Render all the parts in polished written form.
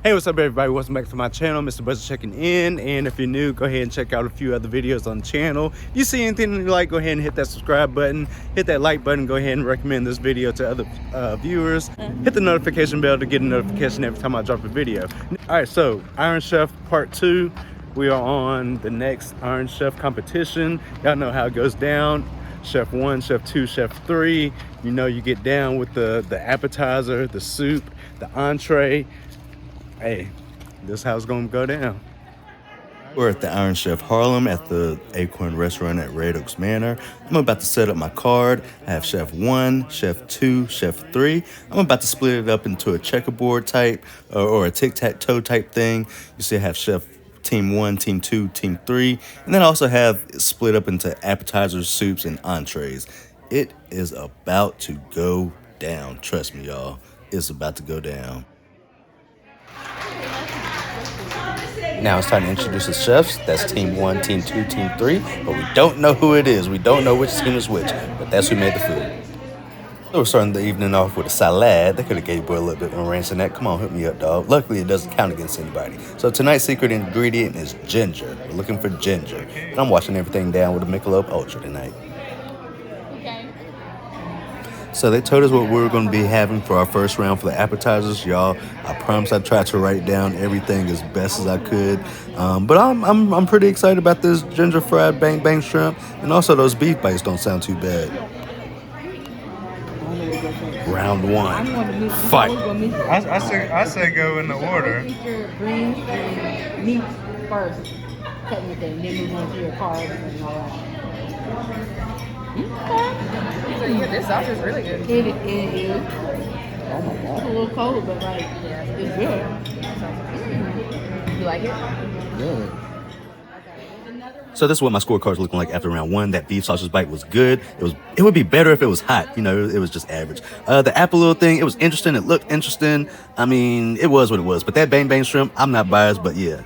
Hey, what's up everybody? Welcome back to my channel. Mr. Buzzer checking in. And if you're new, go ahead and check out a few other videos on the channel. If you see anything you like, go ahead and hit that subscribe button, hit that like button, go ahead and recommend this video to other viewers. Hit the notification bell to get a notification every time I drop a video. All right, so Iron Chef Part 2. We are on the next Iron Chef competition. Y'all know how it goes down. Chef 1, Chef 2, Chef 3. You know you get down with the appetizer, the soup, the entree. Hey, this is how it's gonna go down. We're at the Iron Chef Harlem at the Acorn Restaurant at Red Oaks Manor. I'm about to set up my card. I have Chef 1, Chef 2, Chef 3. I'm about to split it up into a checkerboard type or a tic-tac-toe type thing. You see I have Chef Team 1, Team 2, Team 3. And then I also have it split up into appetizers, soups, and entrees. It is about to go down. Trust me, y'all. It's about to go down. Now it's time to introduce the chefs. That's Team 1, Team 2, Team 3. But we don't know who it is. We don't know which team is which. But that's who made the food. So we're starting the evening off with a salad. They could have gave boy a little bit more ranch than that. Come on, hook me up, dog. Luckily, it doesn't count against anybody. So tonight's secret ingredient is ginger. We're looking for ginger. And I'm washing everything down with a Michelob Ultra tonight. So they told us what we were going to be having for our first round for the appetizers, y'all. I promise I tried to write down everything as best as I could. But I'm pretty excited about this ginger fried bang bang shrimp, and also those beef bites don't sound too bad. Round 1, fight. I say go in the order. Eat your greens and meat first, technically, and then move on to your carbs and all that. So yeah, this sauce is really good. It is. Oh my god. It's a little cold, but like, it's good. You like it? Yeah. So this is what my scorecard's looking like after round 1. That beef sausage bite was good. It would be better if it was hot. You know, it was just average. The apple little thing, it was interesting. It looked interesting. I mean, it was what it was. But that bang bang shrimp, I'm not biased, but yeah.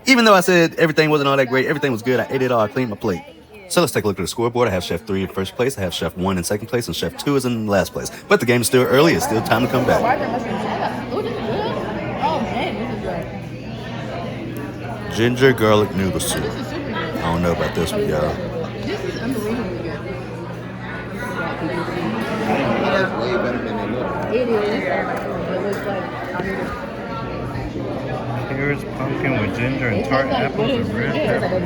Even though I said everything wasn't all that great, everything was good. I ate it all. I cleaned my plate. So let's take a look at the scoreboard. I have Chef 3 in first place. I have Chef 1 in second place, and Chef 2 is in last place. But the game is still early. It's still time to come back. Oh, this is good. Oh man, this is good. Ginger garlic noodle soup. This is super good. I don't know about this one, y'all. This is unbelievably good. That's way better than they look. It is. It looks like Carrots, pumpkin with ginger and tart apples and red pepper.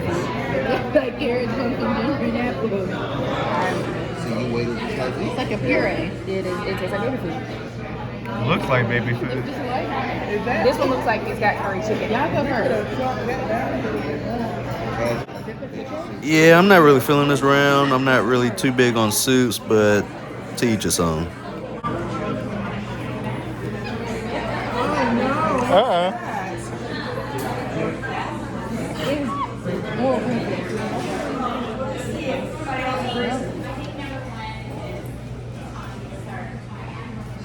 It's like carrots, pumpkin, ginger, and apples. So you waited slightly? It's like a puree. It tastes like baby food. Looks like baby food. This one looks like it's got curry chicken. Y'all go first. Yeah, I'm not really feeling this round. I'm not really too big on soups, but to each his own.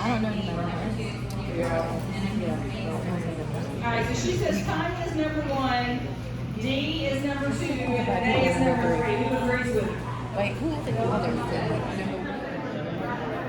I don't know. All right, so she says Tanya is number 1, D is number 2, and A is number 3. Who agrees with her? Wait, who has the other?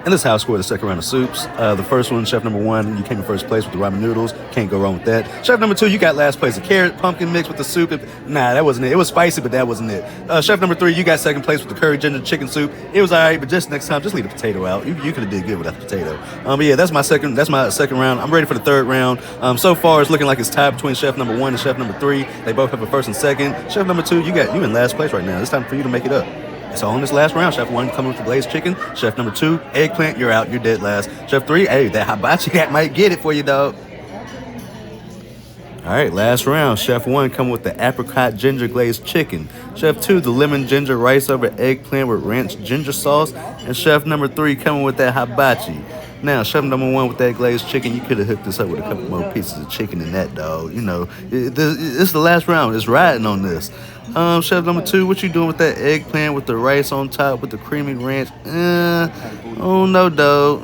And this is how I scored the second round of soups. The first one, Chef number 1, you came in first place with the ramen noodles. Can't go wrong with that. Chef number 2, you got last place. The carrot pumpkin mix with the soup. Nah, that wasn't it. It was spicy, but that wasn't it. Chef number 3, you got second place with the curry ginger chicken soup. It was all right, but just next time, just leave the potato out. You could have did good without the potato. But yeah, that's my second round. I'm ready for the third round. So far, it's looking like it's tied between Chef number 1 and Chef number 3. They both have a first and second. Chef number 2, you in last place right now. It's time for you to make it up. So on this last round, Chef 1 coming with the glazed chicken. Chef number 2, eggplant, you're out. You're dead last. Chef 3, hey, that hibachi, that might get it for you, dog. All right, last round. Chef 1 coming with the apricot ginger glazed chicken. Chef 2, the lemon ginger rice over eggplant with ranch ginger sauce. And Chef number 3 coming with that hibachi. Now, Chef number 1 with that glazed chicken, you could have hooked this up with a couple more pieces of chicken than that, dog. You know, it's the last round. It's riding on this. Chef number 2, what you doing with that eggplant with the rice on top with the creamy ranch? Oh no, dog.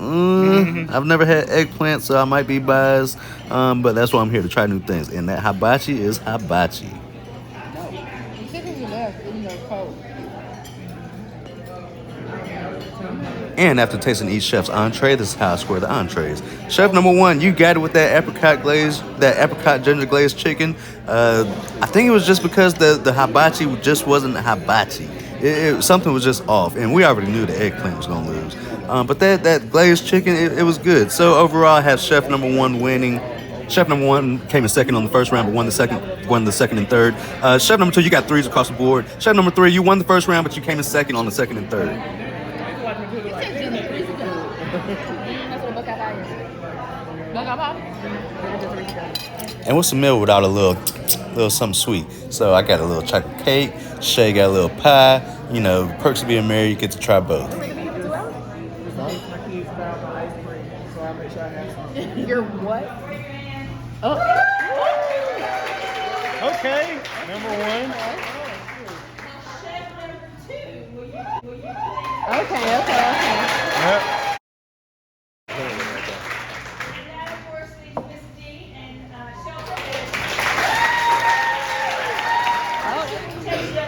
I've never had eggplant, so I might be biased. But that's why I'm here to try new things. And that hibachi is hibachi. And after tasting each chef's entree, this is how I score the entrees. Chef number 1, you got it with that apricot ginger glazed chicken. I think it was just because the hibachi just wasn't hibachi. Something was just off, and we already knew the eggplant was gonna lose. But that glazed chicken, it was good. So overall, I have chef number 1 winning. Chef number 1 came in second on the first round, but won the second and third. Chef number 2, you got 3s across the board. Chef number 3, you won the first round, but you came in second on the second and third. And what's a meal without a little something sweet? So I got a little chocolate cake. Shay got a little pie. You know, perks of being married, you get to try both. You're what? Oh. Okay, number 1. Chef number 2, will you Okay. Yep. And that, of course, leaves Miss D and Shelby.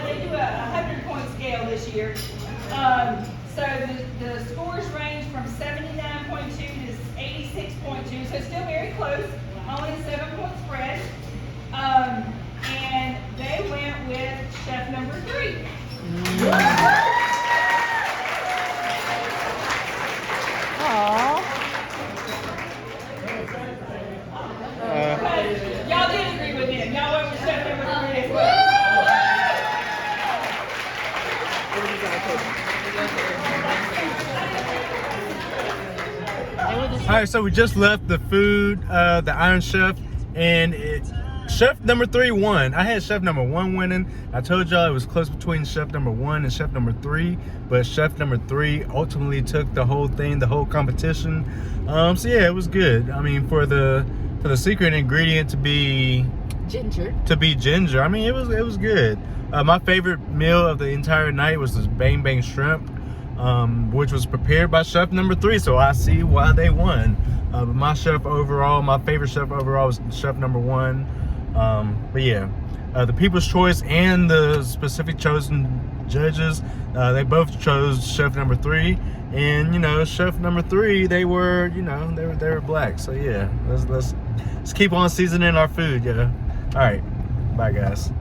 They do a 100-point scale this year. So the scores range from 79.2 to 86.2, so still very close, only a 7-point spread. And they went with chef number 3. Y'all did agree with him. Y'all went with chef number 3 as well. All right, so we just left the food, the Iron Chef, and chef number 3 won. I had chef number 1 winning. I told y'all it was close between chef number 1 and chef number 3, but chef number 3 ultimately took the whole thing, the whole competition. So yeah, it was good. I mean, for the secret ingredient to be ginger. I mean, it was good. My favorite meal of the entire night was this bang bang shrimp, which was prepared by chef number 3. So I see why they won. But my favorite chef overall was chef number 1. But yeah, the People's Choice and the specific chosen judges, they both chose chef number 3. And you know, chef number 3, they were black. So yeah, let's keep on seasoning our food. Yeah. All right, bye guys.